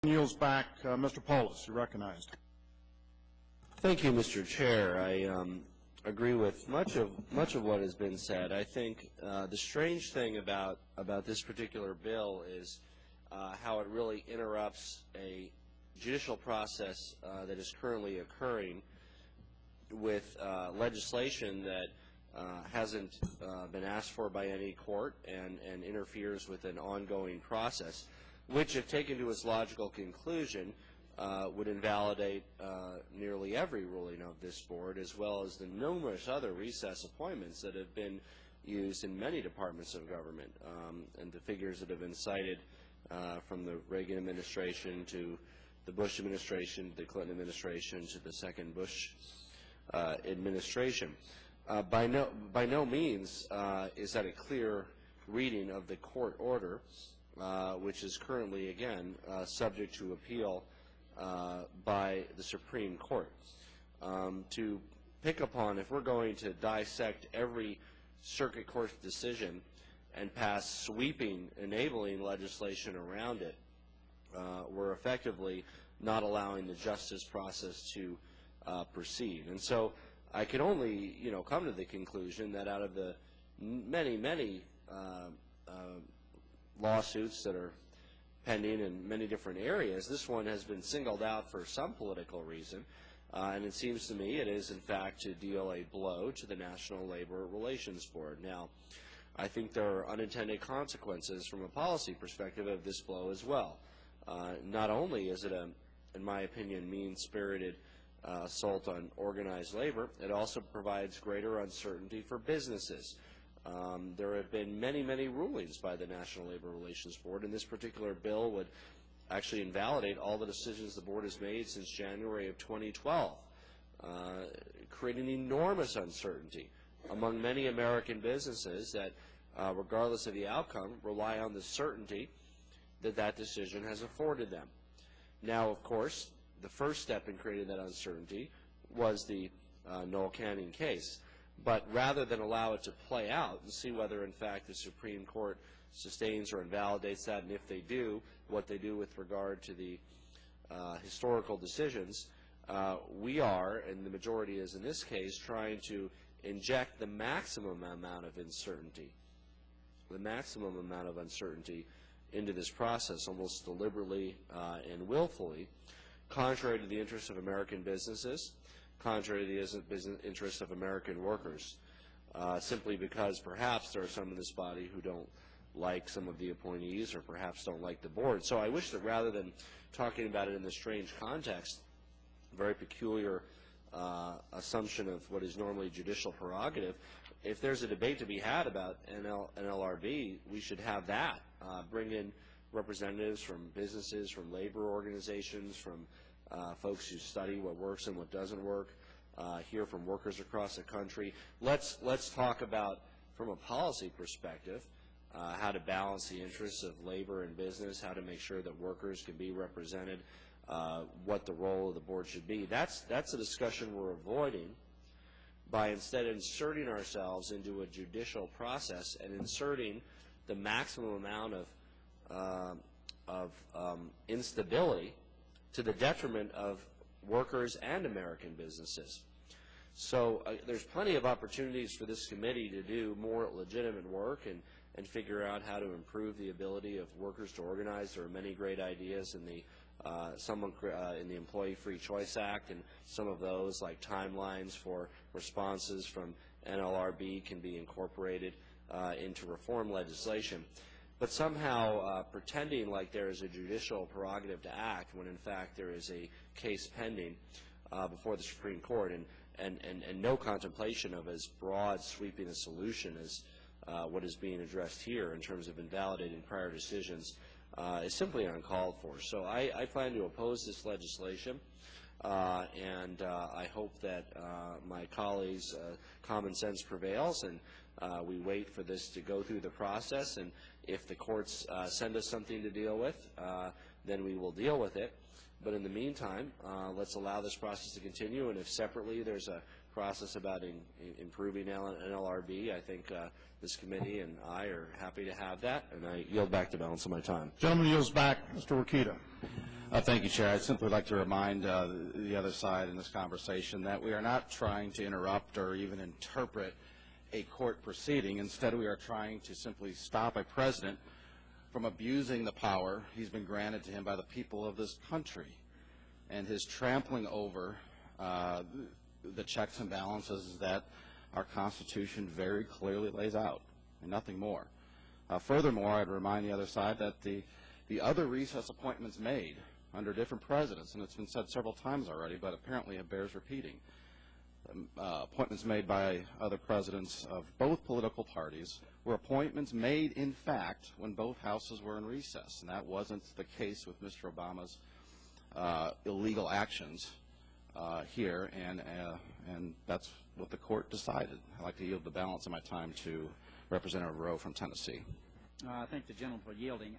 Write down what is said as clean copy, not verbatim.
Yields back. Mr. Polis, you're recognized. Thank you, Mr. Chair. I agree with much of what has been said. I think the strange thing about this particular bill is how it really interrupts a judicial process that is currently occurring with legislation that hasn't been asked for by any court and interferes with an ongoing process, which, if taken to its logical conclusion, would invalidate nearly every ruling of this board, as well as the numerous other recess appointments that have been used in many departments of government, and the figures that have been cited from the Reagan administration to the Bush administration, the Clinton administration, to the second Bush administration. By no means is that a clear reading of the court order, which is currently, again, subject to appeal by the Supreme Court. To pick upon, if we're going to dissect every circuit court decision and pass sweeping, enabling legislation around it, we're effectively not allowing the justice process to proceed. And so I can only, come to the conclusion that out of the many lawsuits that are pending in many different areas, this one has been singled out for some political reason, and it seems to me it is, in fact, to deal a blow to the National Labor Relations Board. Now, I think there are unintended consequences from a policy perspective of this blow as well. Not only is it in my opinion, mean-spirited assault on organized labor, it also provides greater uncertainty for businesses. There have been many rulings by the National Labor Relations Board, and this particular bill would actually invalidate all the decisions the board has made since January of 2012, creating enormous uncertainty among many American businesses that, regardless of the outcome, rely on the certainty that that decision has afforded them. Now, of course, the first step in creating that uncertainty was the Noel Canning case. But rather than allow it to play out and see whether, in fact, the Supreme Court sustains or invalidates that, and if they do, what they do with regard to the historical decisions, we are, and the majority is in this case, trying to inject the maximum amount of uncertainty, into this process, almost deliberately and willfully, contrary to the interests of American businesses, contrary to the interests of American workers, simply because perhaps there are some in this body who don't like some of the appointees or perhaps don't like the board. So I wish that rather than talking about it in this strange context, very peculiar assumption of what is normally judicial prerogative, if there's a debate to be had about NLRB, we should have that. Bring in representatives from businesses, from labor organizations, from folks who study what works and what doesn't work, hear from workers across the country. Let's talk about, from a policy perspective, how to balance the interests of labor and business, how to make sure that workers can be represented, what the role of the board should be. That's a discussion we're avoiding by instead inserting ourselves into a judicial process and inserting the maximum amount of instability to the detriment of workers and American businesses. So there's plenty of opportunities for this committee to do more legitimate work and figure out how to improve the ability of workers to organize. There are many great ideas in the in the Employee Free Choice Act, and some of those, like timelines for responses from NLRB, can be incorporated into reform legislation. But somehow pretending like there is a judicial prerogative to act when in fact there is a case pending before the Supreme Court and no contemplation of as broad sweeping a solution as what is being addressed here in terms of invalidating prior decisions is simply uncalled for. So I plan to oppose this legislation, and I hope that my colleagues' common sense prevails and we wait for this to go through the process, and if the courts send us something to deal with, then we will deal with it. But in the meantime, let's allow this process to continue, and if separately there's a process about improving NLRB, I think this committee and I are happy to have that, and I yield back the balance of my time. Gentleman yields back. Mr. Rokita. Thank you, Chair. I'd simply like to remind the other side in this conversation that we are not trying to interrupt or even interpret a court proceeding. Instead, we are trying to simply stop a president from abusing the power he's been granted to him by the people of this country and his trampling over the checks and balances that our Constitution very clearly lays out, and nothing more. Furthermore, I'd remind the other side that the other recess appointments made under different presidents, and it's been said several times already, but apparently it bears repeating, appointments made by other presidents of both political parties were appointments made, in fact, when both houses were in recess, and that wasn't the case with Mr. Obama's illegal actions here, and that's what the court decided. I'd like to yield the balance of my time to Representative Rowe from Tennessee. I thank the gentleman for yielding.